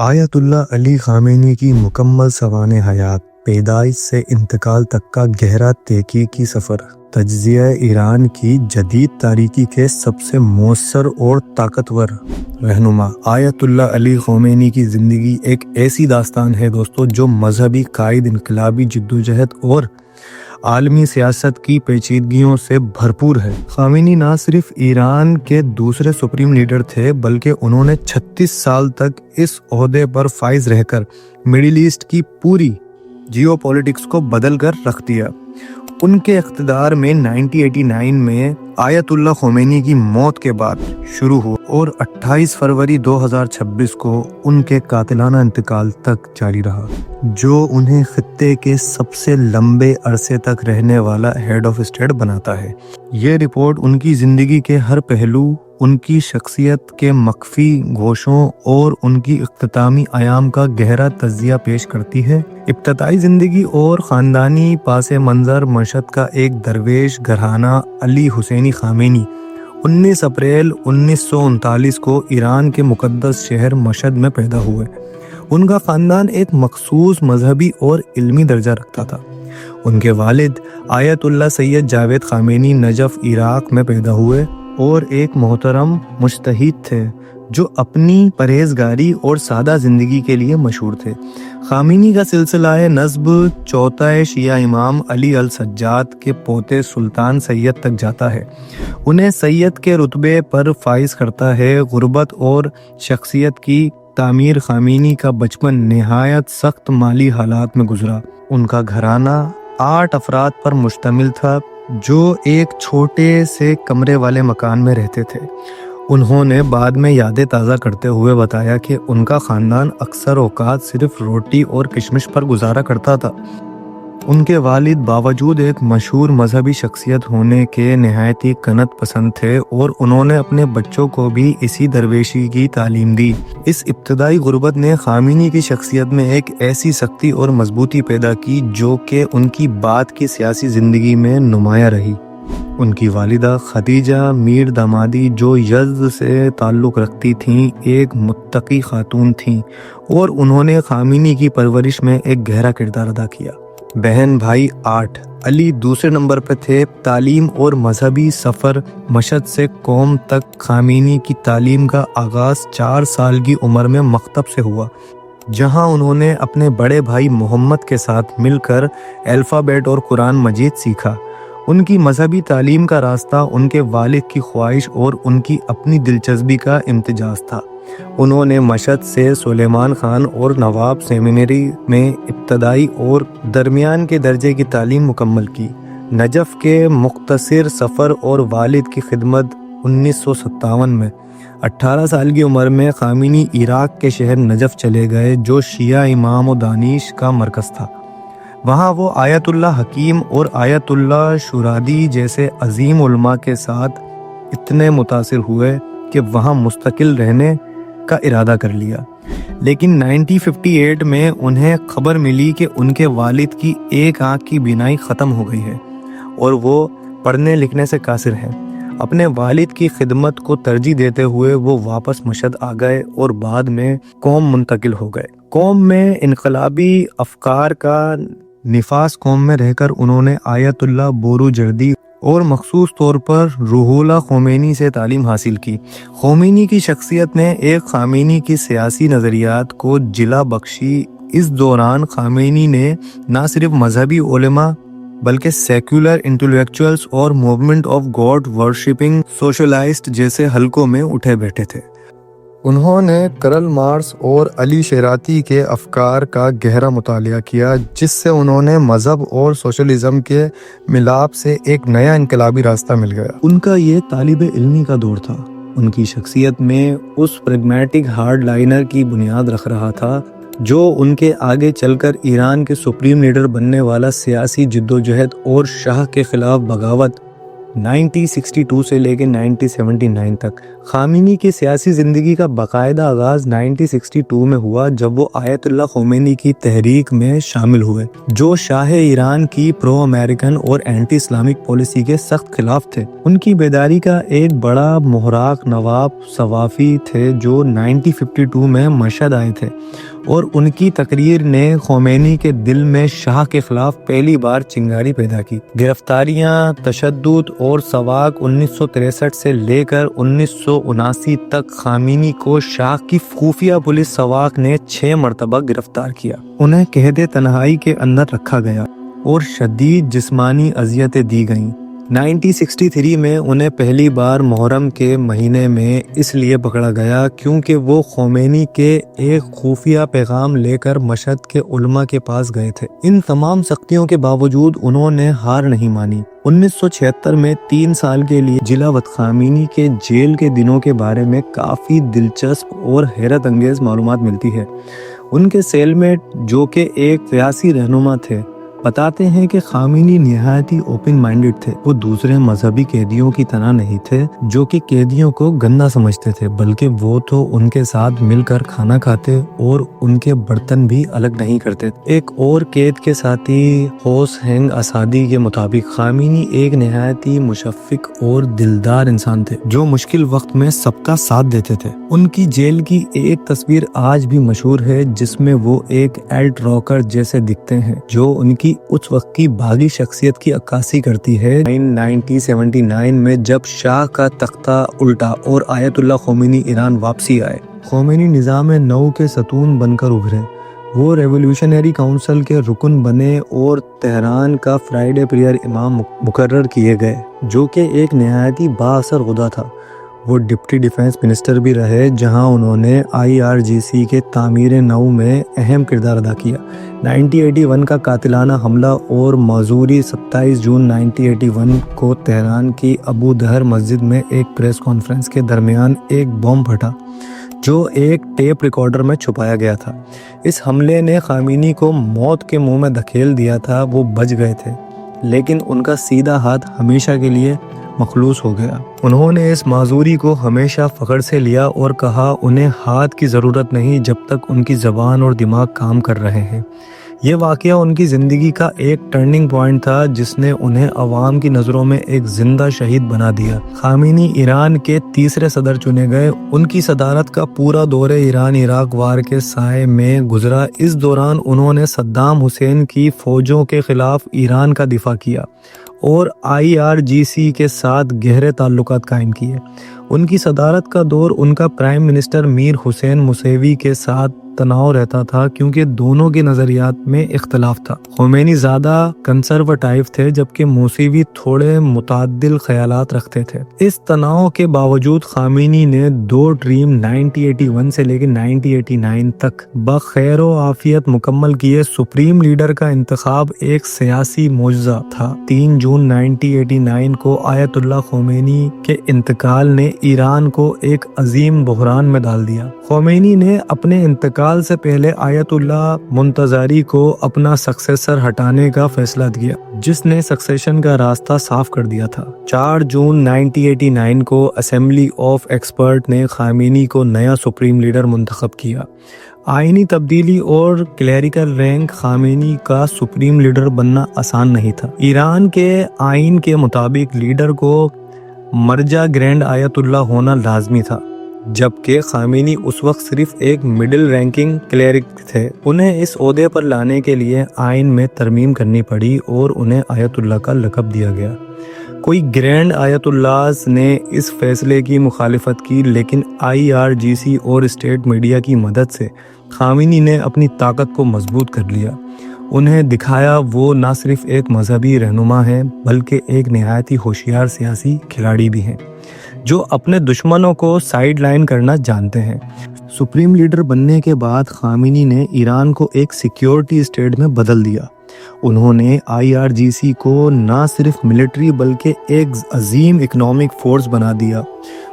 آیت اللہ علی خامنئی کی مکمل سوانح حیات، پیدائش سے انتقال تک کا گہرا تحقیقی سفر، تجزیہ ایران کی جدید تاریخی کے سب سے مؤثر اور طاقتور رہنما۔ آیت اللہ علی خامنئی کی زندگی ایک ایسی داستان ہے دوستو جو مذہبی قائد، انقلابی جدوجہد اور عالمی سیاست کی پیچیدگیوں سے بھرپور ہے۔ خامنئی نہ صرف ایران کے دوسرے سپریم لیڈر تھے بلکہ انہوں نے 36 سال تک اس عہدے پر فائز رہ کر مڈل ایسٹ کی پوری جیو پولیٹکس کو بدل کر رکھ دیا۔ ان کے اقتدار میں 1989 میں آیت اللہ خامنئی کی موت کے بعد شروع ہوا اور 28 فروری 2026 کو ان کے قاتلانہ انتقال تک جاری رہا، جو انہیں خطے کے سب سے لمبے عرصے تک رہنے والا ہیڈ آف اسٹیٹ بناتا ہے۔ یہ رپورٹ ان کی زندگی کے ہر پہلو، ان کی شخصیت کے مخفی گوشوں اور ان کی اختتامی ایام کا گہرا تجزیہ پیش کرتی ہے۔ ابتدائی زندگی اور خاندانی پاس منظر۔ مشہد کا ایک درویش گھرانہ علی حسینی خامنئی 19 اپریل 1939 کو ایران کے مقدس شہر مشہد میں پیدا ہوئے۔ ان کا خاندان ایک مخصوص مذہبی اور علمی درجہ رکھتا تھا۔ ان کے والد آیت اللہ سید جاوید خامنئی نجف، عراق میں پیدا ہوئے اور ایک محترم مجتہد تھے جو اپنی پرہیزگاری اور سادہ زندگی کے لیے مشہور تھے۔ خامنئی کا سلسلہ نسب چوتھا شیعہ امام علی السجاد کے پوتے سلطان سید تک جاتا ہے۔ انہیں سید کے رتبے پر فائز کرتا ہے۔ غربت اور شخصیت کی تعمیر۔ خامنئی کا بچپن نہایت سخت مالی حالات میں گزرا۔ ان کا گھرانہ 8 افراد پر مشتمل تھا جو ایک چھوٹے سے کمرے والے مکان میں رہتے تھے۔ انہوں نے بعد میں یادیں تازہ کرتے ہوئے بتایا کہ ان کا خاندان اکثر اوقات صرف روٹی اور کشمش پر گزارا کرتا تھا۔ ان کے والد باوجود ایک مشہور مذہبی شخصیت ہونے کے نہایت ہی قناعت پسند تھے اور انہوں نے اپنے بچوں کو بھی اسی درویشی کی تعلیم دی۔ اس ابتدائی غربت نے خامنئی کی شخصیت میں ایک ایسی سختی اور مضبوطی پیدا کی جو کہ ان کی بعد کی سیاسی زندگی میں نمایاں رہی۔ ان کی والدہ خدیجہ میر دامادی، جو یزد سے تعلق رکھتی تھیں، ایک متقی خاتون تھیں اور انہوں نے خامنئی کی پرورش میں ایک گہرا کردار ادا کیا۔ بہن بھائی 8۔ علی دوسرے نمبر پہ تھے۔ تعلیم اور مذہبی سفر۔ مشہد سے قوم تک خامنئی کی تعلیم کا آغاز 4 سال کی عمر میں مکتب سے ہوا، جہاں انہوں نے اپنے بڑے بھائی محمد کے ساتھ مل کر الفابیٹ اور قرآن مجید سیکھا۔ ان کی مذہبی تعلیم کا راستہ ان کے والد کی خواہش اور ان کی اپنی دلچسپی کا امتزاج تھا۔ انہوں نے مشہد سے سلیمان خان اور نواب سیمینری میں ابتدائی اور درمیان کے درجے کی تعلیم مکمل کی۔ نجف کے مختصر سفر اور والد کی خدمت۔ 1957 میں 18 سال کی عمر میں خامنئی عراق کے شہر نجف چلے گئے جو شیعہ امام و دانش کا مرکز تھا۔ وہاں وہ آیت اللہ حکیم اور آیت اللہ شورادی جیسے عظیم علماء کے ساتھ اتنے متاثر ہوئے کہ وہاں مستقل رہنے کا ارادہ کر لیا۔ لیکن 1958 میں انہیں خبر ملی کہ ان کے والد کی ایک آنکھ کی بینائی ختم ہو گئی ہے اور وہ پڑھنے لکھنے سے قاصر ہیں۔ اپنے والد کی خدمت کو ترجیح دیتے ہوئے وہ واپس مشہد آ گئے اور بعد میں قوم منتقل ہو گئے۔ قوم میں انقلابی افکار کا نفاذ قوم میں رہ کر انہوں نے آیت اللہ بوروجردی اور مخصوص طور پر روح اللہ خامنئی سے تعلیم حاصل کی۔ خامنئی کی شخصیت نے ایک خامنئی کی سیاسی نظریات کو جلا بخشی۔ اس دوران خامنئی نے نہ صرف مذہبی علماء بلکہ سیکولر انٹلیکچوئلز اور موومنٹ آف گاڈ ورشپنگ سوشلائسٹ جیسے حلقوں میں اٹھے بیٹھے تھے۔ انہوں نے کرل مارکس اور علی شیراتی کے افکار کا گہرا مطالعہ کیا، جس سے انہوں نے مذہب اور سوشلزم کے ملاپ سے ایک نیا انقلابی راستہ مل گیا۔ ان کا یہ طالب علمی کا دور تھا۔ ان کی شخصیت میں اس پریگمیٹک ہارڈ لائنر کی بنیاد رکھ رہا تھا جو ان کے آگے چل کر ایران کے سپریم لیڈر بننے والا سیاسی جدوجہد اور شاہ کے خلاف بغاوت 1962 سے لے کے 1979 تک۔ خامنی کی سیاسی زندگی کا باقاعدہ آغاز 1962 میں ہوا جب وہ آیت اللہ خمینی کی تحریک میں شامل ہوئے، جو شاہ ایران کی پرو امریکن اور اینٹی اسلامک پالیسی کے سخت خلاف تھے۔ ان کی بیداری کا ایک بڑا محرک نواب صوافی تھے جو 1952 میں مشہد آئے تھے، اور ان کی تقریر نے خمینی کے دل میں شاہ کے خلاف پہلی بار چنگاری پیدا کی۔ گرفتاریاں، تشدد اور سواق 1963 سے لے کر 1979 تک خمینی کو شاہ کی خفیہ پولیس سواق نے 6 مرتبہ گرفتار کیا۔ انہیں قید تنہائی کے اندر رکھا گیا اور شدید جسمانی اذیتیں دی گئیں۔ 1963 میں انہیں پہلی بار محرم کے مہینے میں اس لیے پکڑا گیا کیونکہ وہ خمینی کے ایک خفیہ پیغام لے کر مشہد کے علماء کے پاس گئے تھے۔ ان تمام سختیوں کے باوجود انہوں نے ہار نہیں مانی۔ 1976 میں 3 سال کے لیے جلا وطن خمینی کے جیل کے دنوں کے بارے میں کافی دلچسپ اور حیرت انگیز معلومات ملتی ہے۔ ان کے سیل میٹ جو کہ ایک سیاسی رہنما تھے بتاتے ہیں کہ خمینی نہایت ہی اوپن مائنڈڈ تھے۔ وہ دوسرے مذہبی قیدیوں کی طرح نہیں تھے جو کہ قیدیوں کو گندا سمجھتے تھے، بلکہ وہ تو ان کے ساتھ مل کر کھانا کھاتے اور ان کے برتن بھی الگ نہیں کرتے۔ ایک اور قید کے ساتھی ہوس ہینگ اسادی کے مطابق خمینی ایک نہایت ہی مشفق اور دلدار انسان تھے جو مشکل وقت میں سب کا ساتھ دیتے تھے۔ ان کی جیل کی ایک تصویر آج بھی مشہور ہے جس میں وہ ایک ایلٹ راکر جیسے دکھتے ہیں جو ان کی اس وقت کی باغی شخصیت کی عکاسی کرتی ہے۔ 1979 میں جب شاہ کا تختہ الٹا اور آیت اللہ خمینی ایران واپسی آئے، خمینی نظام نو کے ستون بن کر ابھرے۔ وہ ریولیوشنری کونسل کے رکن بنے اور تہران کا فرائیڈے پریئر امام مقرر کیے گئے جو کہ ایک نہایت ہی با اثر خدا تھا۔ وہ ڈپٹی ڈیفنس منسٹر بھی رہے جہاں انہوں نے IRGC کے تعمیر نو میں اہم کردار ادا کیا۔ 1981 کا قاتلانہ حملہ اور معذوری 27 جون 1981 کو تہران کی ابو دہر مسجد میں ایک پریس کانفرنس کے درمیان ایک بم پھٹا جو ایک ٹیپ ریکارڈر میں چھپایا گیا تھا۔ اس حملے نے خمینی کو موت کے منہ میں دھکیل دیا تھا۔ وہ بچ گئے تھے لیکن ان کا سیدھا ہاتھ ہمیشہ کے لیے مخلوص ہو گیا۔ انہوں نے اس معذوری کو ہمیشہ فخر سے لیا اور کہا انہیں ہاتھ کی ضرورت نہیں جب تک ان کی زبان اور دماغ کام کر رہے ہیں۔ یہ واقعہ ان کی زندگی کا ایک ٹرننگ پوائنٹ تھا جس نے انہیں عوام کی نظروں میں ایک زندہ شہید بنا دیا۔ خمینی ایران کے تیسرے صدر چنے گئے۔ ان کی صدارت کا پورا دور ایران عراق وار کے سائے میں گزرا۔ اس دوران انہوں نے صدام حسین کی فوجوں کے خلاف ایران کا دفاع کیا اور IRGC کے ساتھ گہرے تعلقات قائم کیے۔ ان کی صدارت کا دور ان کا پرائم منسٹر میر حسین موسیوی کے ساتھ تناؤ رہتا تھا کیونکہ دونوں کے نظریات میں اختلاف تھا۔ خمینی زیادہ کنسرویٹیو تھے جبکہ موسیوی تھوڑے متعدل خیالات رکھتے تھے۔ اس تناؤ کے باوجود خمینی نے 2 ٹرم 1981 سے لے کے 1989 تک بخیر و عافیت مکمل کیے۔ سپریم لیڈر کا انتخاب ایک سیاسی معجزہ تھا۔ 3 جون 1989 کو آیت اللہ خمینی کے انتقال نے ایران کو ایک عظیم بحران میں ڈال دیا۔ خمینی نے اپنے انتقال سے پہلے آیت اللہ منتظری کو اپنا سکسیسر ہٹانے کا فیصلہ کیا جس نے سکسیشن کا راستہ صاف کر دیا تھا۔ 4 جون 1989 کو اسمبلی آف ایکسپرٹ نے خمینی کو نیا سپریم لیڈر منتخب کیا۔ آئینی تبدیلی اور کلیریکل رینک خمینی کا سپریم لیڈر بننا آسان نہیں تھا۔ ایران کے آئین کے مطابق لیڈر کو مرجع گرینڈ آیت اللہ ہونا لازمی تھا جبکہ خمینی اس وقت صرف ایک مڈل رینکنگ کلیرک تھے۔ انہیں اس عہدے پر لانے کے لیے آئین میں ترمیم کرنی پڑی اور انہیں آیت اللہ کا لقب دیا گیا۔ کوئی گرینڈ آیت اللہ نے اس فیصلے کی مخالفت کی لیکن IRGC اور اسٹیٹ میڈیا کی مدد سے خمینی نے اپنی طاقت کو مضبوط کر لیا۔ انہیں دکھایا وہ نہ صرف ایک مذہبی رہنما ہیں بلکہ ایک نہایت ہی ہوشیار سیاسی کھلاڑی بھی ہیں جو اپنے دشمنوں کو سائیڈ لائن کرنا جانتے ہیں۔ سپریم لیڈر بننے کے بعد خمینی نے ایران کو ایک سیکیورٹی اسٹیٹ میں بدل دیا۔ انہوں نے IRGC کو نہ صرف ملٹری بلکہ ایک عظیم اکنامک فورس بنا دیا۔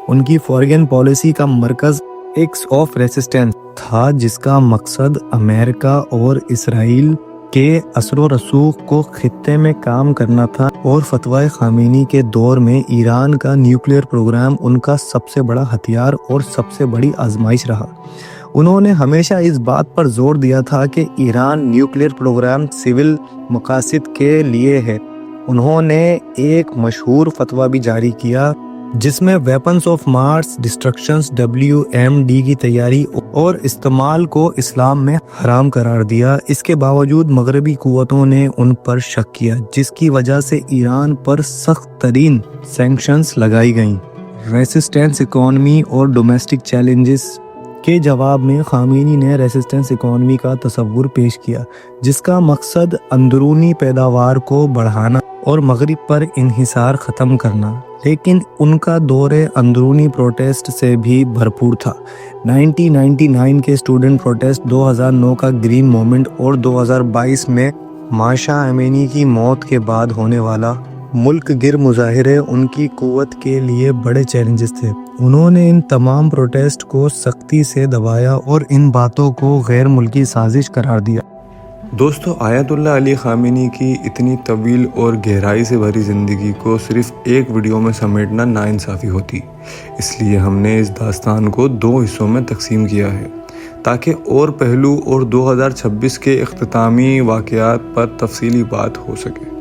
ان کی فارغن پالیسی کا مرکز ایکس آف ریسسٹنس تھا جس کا مقصد امریکہ اور اسرائیل کے اثر و رسوخ کو خطے میں کام کرنا تھا اور فتوی خامنی کے دور میں ایران کا نیوکلیئر پروگرام ان کا سب سے بڑا ہتھیار اور سب سے بڑی آزمائش رہا۔ انہوں نے ہمیشہ اس بات پر زور دیا تھا کہ ایران نیوکلیئر پروگرام سول مقاصد کے لیے ہے۔ انہوں نے ایک مشہور فتویٰ بھی جاری کیا جس میں ویپنز آف ماس ڈسٹرکشنز WMD کی تیاری اور استعمال کو اسلام میں حرام قرار دیا۔ اس کے باوجود مغربی قوتوں نے ان پر شک کیا، جس کی وجہ سے ایران پر سخت ترین سینکشنز لگائی گئیں۔ ریسسٹنس اکانومی اور ڈومیسٹک چیلنجز کے جواب میں خامنئی نے ریسسٹنس اکانومی کا تصور پیش کیا، جس کا مقصد اندرونی پیداوار کو بڑھانا اور مغرب پر انحصار ختم کرنا، لیکن ان کا دور اندرونی پروٹیسٹ سے بھی بھرپور تھا۔ 1999 کے اسٹوڈنٹ پروٹیسٹ، 2009 کا گرین موومنٹ اور 2022 میں ماشا امینی کی موت کے بعد ہونے والا ملک گیر مظاہرے ان کی قوت کے لیے بڑے چیلنجز تھے۔ انہوں نے ان تمام پروٹیسٹ کو سختی سے دبایا اور ان باتوں کو غیر ملکی سازش قرار دیا۔ دوستو، آیت اللہ علی خامنئی کی اتنی طویل اور گہرائی سے بھری زندگی کو صرف ایک ویڈیو میں سمیٹنا ناانصافی ہوتی، اس لیے ہم نے اس داستان کو 2 حصوں میں تقسیم کیا ہے تاکہ اور پہلو اور 2026 کے اختتامی واقعات پر تفصیلی بات ہو سکے۔